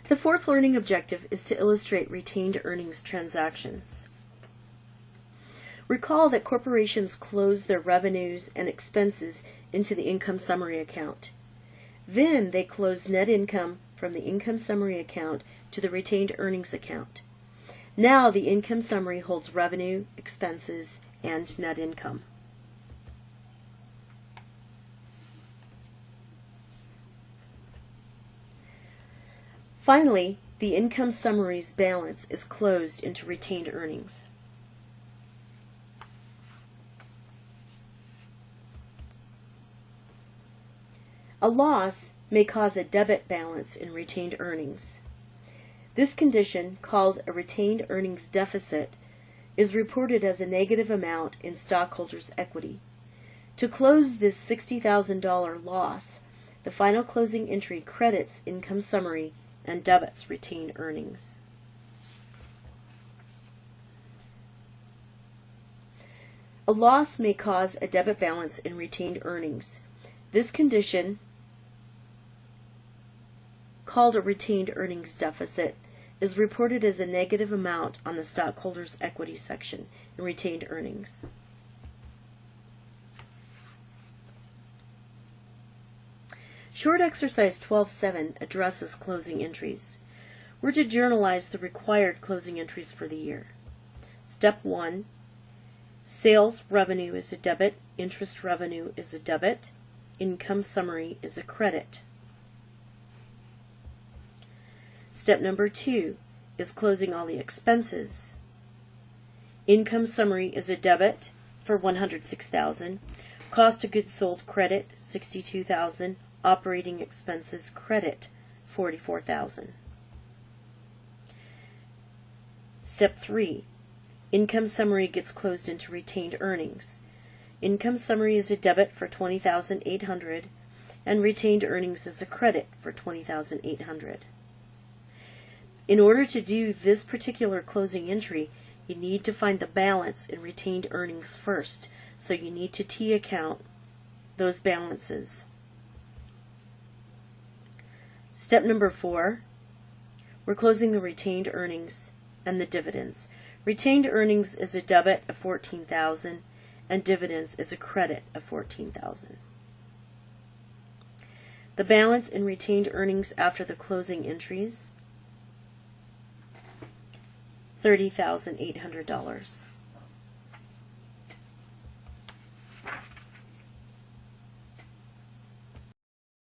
The fourth learning objective is to illustrate retained earnings transactions. Recall that corporations close their revenues and expenses into the income summary account. Then they close net income from the income summary account to the retained earnings account. Now the income summary holds revenue, expenses, and net income. Finally, the income summary's balance is closed into retained earnings. A loss may cause a debit balance in retained earnings. This condition, called a retained earnings deficit, is reported as a negative amount in stockholders' equity. To close this $60,000 loss, the final closing entry credits income summary and debits retained earnings. A loss may cause a debit balance in retained earnings. This condition, called a retained earnings deficit, is reported as a negative amount on the stockholders' equity section in retained earnings. Short exercise 12.7 addresses closing entries. We're to journalize the required closing entries for the year. Step 1, sales revenue is a debit, interest revenue is a debit, income summary is a credit. Step number 2 is closing all the expenses. Income summary is a debit for $106,000, cost of goods sold credit $62,000, operating expenses credit $44,000. Step 3, income summary gets closed into retained earnings. Income summary is a debit for $20,800 and retained earnings is a credit for $20,800. In order to do this particular closing entry, you need to find the balance in retained earnings first, so you need to T-account those balances. Step number 4, we're closing the retained earnings and the dividends. Retained earnings is a debit of $14,000 and dividends is a credit of $14,000. The balance in retained earnings after the closing entries, $30,800.